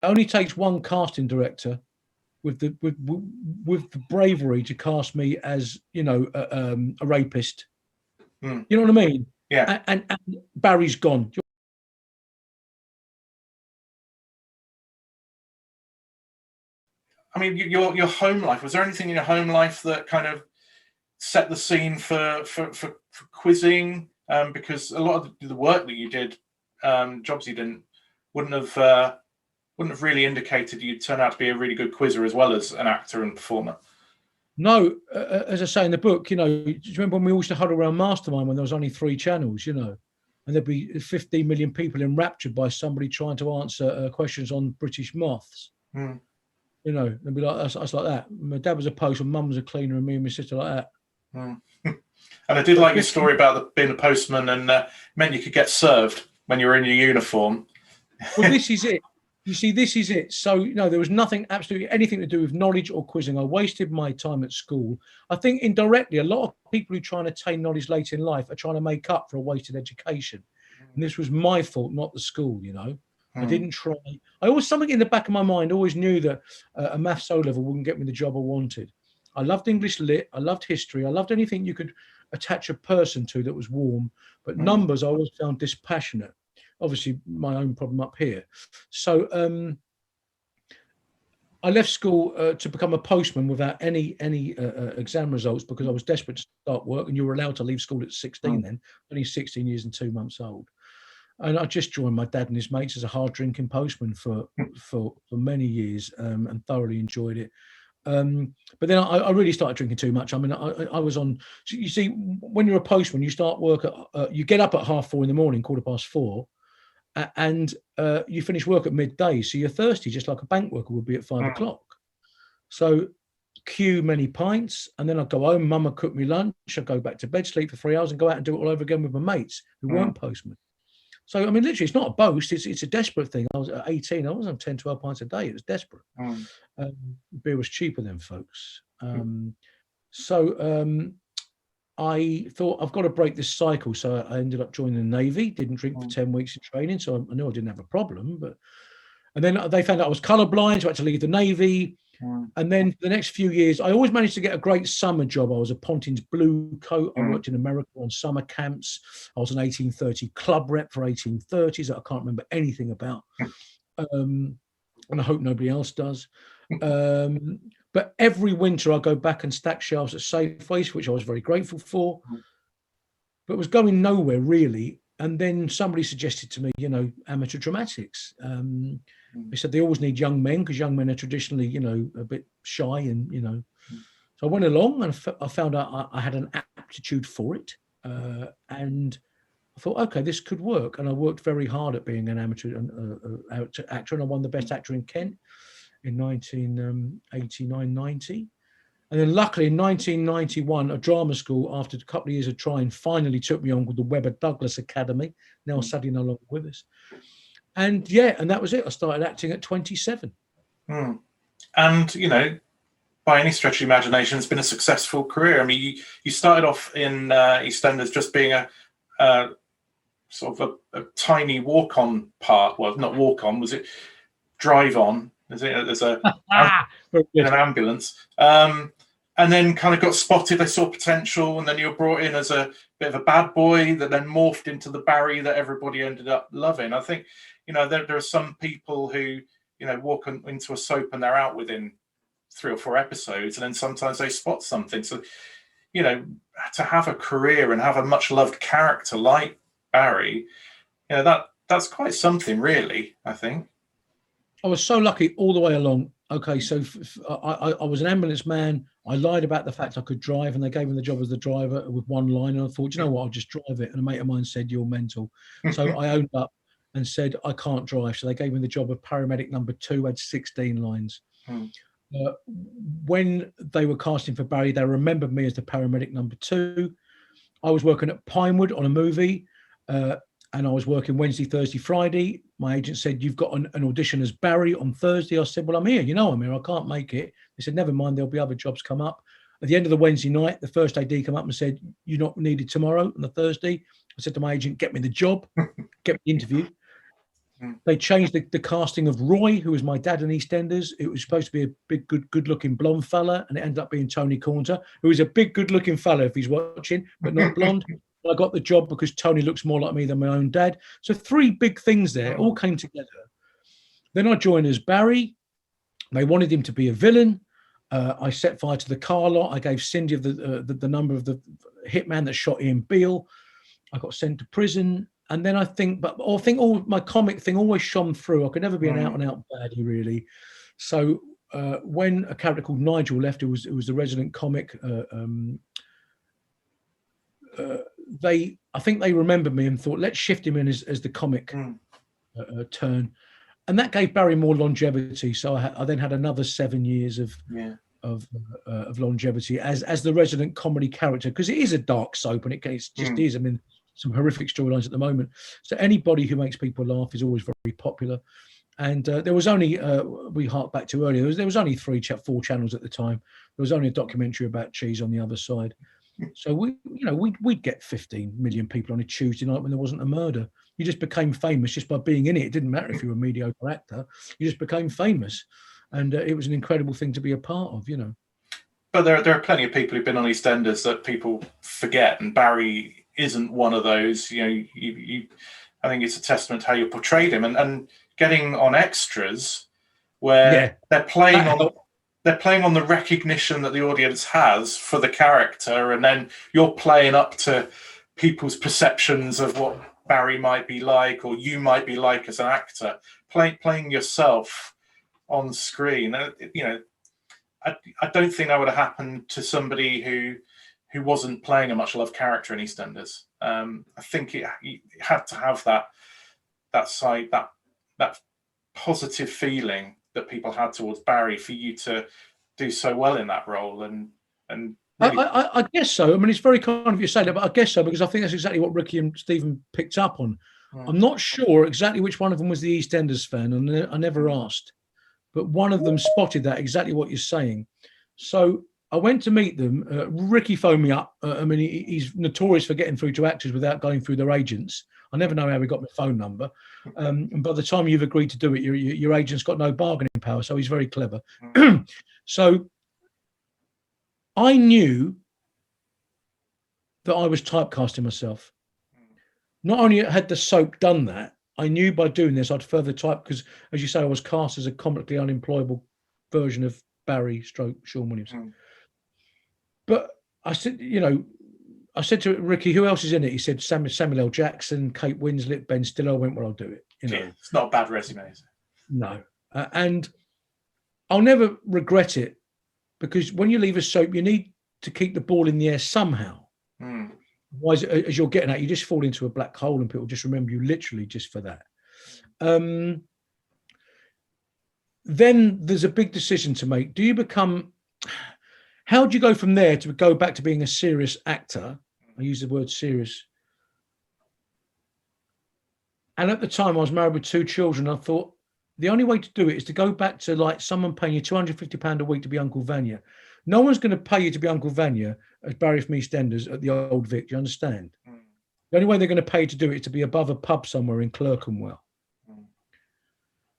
only takes one casting director with the bravery to cast me as, you know, a rapist. You know what I mean? Yeah. And Barry's gone. I mean, your home life, was there anything in your home life that kind of set the scene for quizzing? Because a lot of the work that you did, jobs you didn't, wouldn't have really indicated you'd turn out to be a really good quizzer as well as an actor and performer. No, as I say in the book, you know, do you remember when we used to huddle around Mastermind when there was only 3 channels, you know, and there'd be 15 million people enraptured by somebody trying to answer questions on British maths. You know, they'd be like us like that. My dad was a postman, mum was a cleaner, and me and my sister like that. And I did like your story about being a postman and meant you could get served when you were in your uniform. Well, this is it. You see, this is it. So, you know, there was nothing, absolutely anything to do with knowledge or quizzing. I wasted my time at school. I think indirectly, a lot of people who try and attain knowledge later in life are trying to make up for a wasted education. And this was my fault, not the school, you know. I didn't try. I always, something in the back of my mind, always knew that a maths O level wouldn't get me the job I wanted. I loved English lit. I loved history. I loved anything you could attach a person to that was warm. But numbers, I always found dispassionate. Obviously, my own problem up here. So I left school to become a postman without any exam results because I was desperate to start work, and you were allowed to leave school at 16 then, only 16 years and 2 months old. And I just joined my dad and his mates as a hard drinking postman for many years and thoroughly enjoyed it. But then I really started drinking too much. I mean, I was on, you see, when you're a postman, you start work at, you get up at 4:30 in the morning, 4:15, and you finish work at midday. So you're thirsty, just like a bank worker would be at 5 o'clock. So queue many pints, and then I'd go home, mum would cook me lunch, I'd go back to bed, sleep for 3 hours and go out and do it all over again with my mates who weren't postmen. So, I mean, literally, it's not a boast. It's a desperate thing. I was at 18. I was on 10, 12 pints a day. It was desperate. Beer was cheaper then, folks. So I thought, I've got to break this cycle. So I ended up joining the Navy. Didn't drink for 10 weeks in training. So I knew I didn't have a problem. And then they found out I was colourblind. So I had to leave the Navy. And then for the next few years, I always managed to get a great summer job. I was a Pontins Blue Coat. I worked in America on summer camps. I was an 1830 club rep for 1830s that I can't remember anything about. And I hope nobody else does. But every winter I go back and stack shelves at Safeways, which I was very grateful for. But it was going nowhere really. And then somebody suggested to me, you know, amateur dramatics. They said they always need young men because young men are traditionally, you know, a bit shy and, you know. So I went along and I found out I had an aptitude for it. And I thought, okay, this could work. And I worked very hard at being an amateur actor. And I won the best actor in Kent in 1989-90. And then luckily in 1991, a drama school, after a couple of years of trying, finally took me on with the Webber Douglas Academy, now sadly no longer with us. And yeah, and that was it. I started acting at 27. And, you know, by any stretch of imagination, it's been a successful career. I mean, you started off in EastEnders just being a sort of a tiny walk-on part. Well, not walk-on, was it drive-on? There's in an ambulance. And then kind of got spotted, they saw potential, and then you were brought in as a bit of a bad boy that then morphed into the Barry that everybody ended up loving. I think, you know, there are some people who, you know, walk into a soap and they're out within 3 or 4 episodes, and then sometimes they spot something. So, you know, to have a career and have a much loved character like Barry, you know, that's quite something, really, I think. I was so lucky all the way along. Okay, so I was an ambulance man. I lied about the fact I could drive, and they gave me the job as the driver with one line. And I thought, you know what, I'll just drive it. And a mate of mine said, you're mental. So I owned up and said, I can't drive. So they gave me the job of paramedic number 2, had 16 lines. When they were casting for Barry, they remembered me as the paramedic number 2. I was working at Pinewood on a movie, and I was working Wednesday, Thursday, Friday. My agent said, you've got an audition as Barry on Thursday. I said, well, I'm here. You know I'm here. I can't make it. They said, never mind. There'll be other jobs come up. At the end of the Wednesday night, the first AD came up and said, you're not needed tomorrow on the Thursday. I said to my agent, get me the job, get me the interview. They changed the casting of Roy, who was my dad in EastEnders. It was supposed to be a big, good-looking blonde fella, and it ended up being Tony Cornter, who is a big, good-looking fella if he's watching, but not blonde. I got the job because Tony looks more like me than my own dad. So 3 big things there all came together. Then I joined as Barry. They wanted him to be a villain. I set fire to the car lot. I gave Cindy the number of the hitman that shot Ian Beale. I got sent to prison. And then I think all my comic thing always shone through. I could never be an out-and-out baddie, really. So when a character called Nigel left, it was the resident comic. I think they remembered me and thought, let's shift him in as the comic turn, and that gave Barry more longevity. So I then had another 7 years of longevity as the resident comedy character, because it is a dark soap, and it just is. I mean, some horrific storylines at the moment. So anybody who makes people laugh is always very popular. And there was only, we hark back to earlier, there was only 4 channels at the time. There was only a documentary about cheese on the other side. So we'd get 15 million people on a Tuesday night when there wasn't a murder. You just became famous just by being in it. It didn't matter if you were a mediocre actor. You just became famous. And it was an incredible thing to be a part of, But there are plenty of people who've been on EastEnders that people forget, and Barry isn't one of those. I think it's a testament to how you portrayed him, and getting on Extras where they're playing on the recognition that the audience has for the character, and then you're playing up to people's perceptions of what Barry might be like, or you might be like as an actor, playing yourself on screen. I don't think that would have happened to somebody who wasn't playing a much loved character in EastEnders. I think it had to have that side, that positive feeling that people had towards Barry for you to do so well in that role. And really... I guess so. I mean, it's very kind of you to say that, but I guess so, because I think that's exactly what Ricky and Stephen picked up on. I'm not sure exactly which one of them was the EastEnders fan, and I never asked, but one of them spotted that, exactly what you're saying. So I went to meet them. Ricky phoned me up. I mean, he's notorious for getting through to actors without going through their agents. I never know how he got my phone number. And by the time you've agreed to do it, your agent's got no bargaining power. So he's very clever. So I knew that I was typecasting myself. Not only had the soap done that, I knew by doing this I'd further type, because, as you say, I was cast as a comically unemployable version of Barry / Shaun Williamson. But I said, I said to Ricky, who else is in it? He said Samuel L. Jackson, Kate Winslet, Ben Stiller. I went, well, I'll do it. It's not a bad resume, is it? No. And I'll never regret it, because when you leave a soap, you need to keep the ball in the air somehow. Otherwise, as you're getting at, you just fall into a black hole, and people just remember you literally just for that. Then there's a big decision to make. How do you go from there to go back to being a serious actor? I use the word serious. And at the time I was married with 2 children. I thought the only way to do it is to go back to like someone paying you £250 a week to be Uncle Vanya. No one's going to pay you to be Uncle Vanya as Barry from EastEnders at the Old Vic. Do you understand? The only way they're going to pay you to do it is to be above a pub somewhere in Clerkenwell.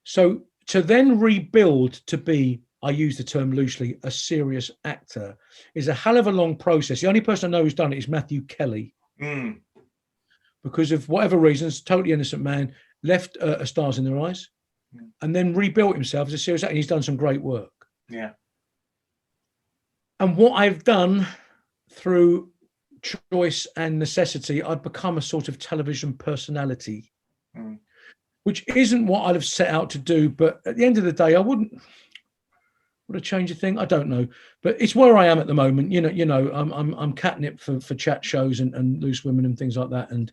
So to then rebuild to be, I use the term loosely, a serious actor is a hell of a long process. The only person I know who's done it is Matthew Kelly. Because of whatever reasons, totally innocent man, left A Stars in Their Eyes and then rebuilt himself as a serious actor. And he's done some great work. Yeah. And what I've done through choice and necessity, I've become a sort of television personality, which isn't what I'd have set out to do. But at the end of the day, I would I change a thing? I don't know, but it's where I am at the moment. I'm catnip for chat shows and Loose Women and things like that. And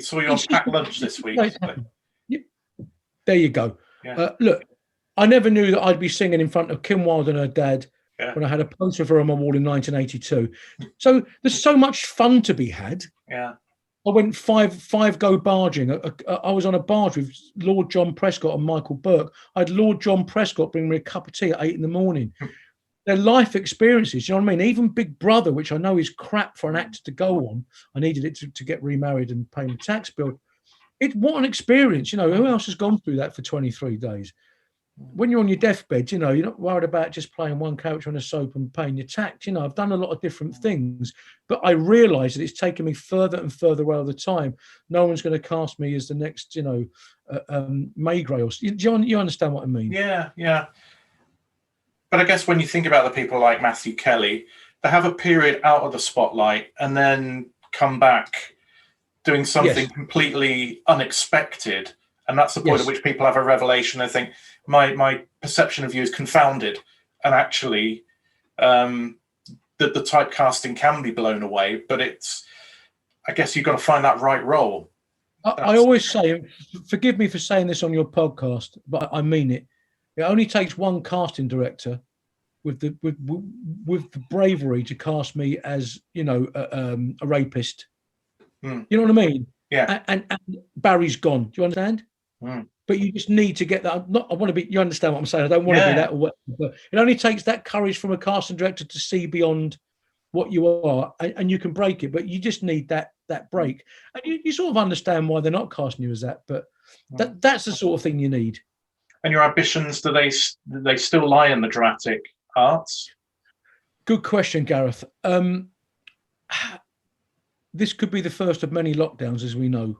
saw you on Packed Lunch this week. There you go. Yeah. Look, I never knew that I'd be singing in front of Kim Wilde and her dad when I had a poster of her on my wall in 1982. So there's so much fun to be had. Yeah. I went five go barging. I was on a barge with Lord John Prescott and Michael Burke. I had Lord John Prescott bring me a cup of tea at 8 a.m. They're life experiences, you know what I mean? Even Big Brother, which I know is crap for an actor to go on. I needed it to get remarried and pay my tax bill. what an experience. You know, who else has gone through that for 23 days? When you're on your deathbed, you know, you're not worried about just playing one character on a soap and paying your tax. You know, I've done a lot of different things, but I realise that it's taken me further and further away all the time. No one's going to cast me as the next, you know, Maigret. Or you understand what I mean? Yeah, yeah. But I guess when you think about the people like Matthew Kelly, they have a period out of the spotlight and then come back doing something completely unexpected. And that's the point at which people have a revelation. They think, my perception of you is confounded. And actually, the typecasting can be blown away. But I guess you've got to find that right role. I always say, forgive me for saying this on your podcast, but I mean it. It only takes one casting director with the bravery to cast me as, you know, a rapist. You know what I mean? Yeah. And Barry's gone. Do you understand? Mm. But you just need to get that. I want to be. You understand what I'm saying? I don't want to be that. But it only takes that courage from a casting director to see beyond what you are, and you can break it. But you just need that break, and you sort of understand why they're not casting you as that. But that's the sort of thing you need. And your ambitions, do they still lie in the dramatic arts? Good question, Gareth. This could be the first of many lockdowns, as we know.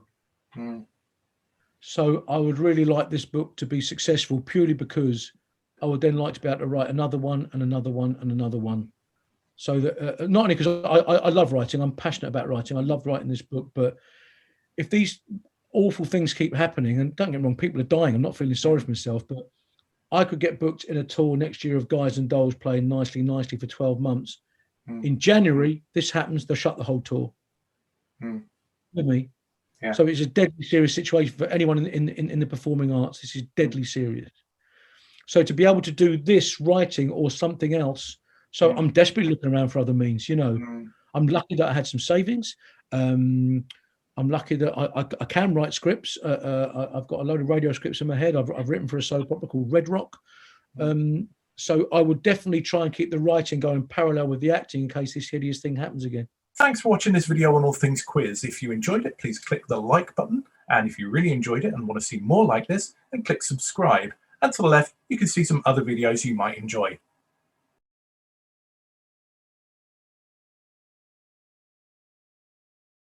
So I would really like this book to be successful, purely because I would then like to be able to write another one and another one and another one. So that not only because I love writing, I'm passionate about writing. I love writing this book, but if these awful things keep happening, and don't get me wrong, people are dying. I'm not feeling sorry for myself, but I could get booked in a tour next year of Guys and Dolls playing nicely for 12 months. In January, this happens, they'll shut the whole tour. With me. Yeah. So it's a deadly serious situation for anyone in the performing arts. This is deadly serious. So to be able to do this writing or something else, so I'm desperately looking around for other means. You know, I'm lucky that I had some savings. I'm lucky that I can write scripts. I've got a load of radio scripts in my head. I've written for a soap opera called Red Rock. So I would definitely try and keep the writing going parallel with the acting in case this hideous thing happens again. Thanks for watching this video on all things quiz. If you enjoyed it, please click the like button. And if you really enjoyed it and want to see more like this, then click subscribe. And to the left, you can see some other videos you might enjoy.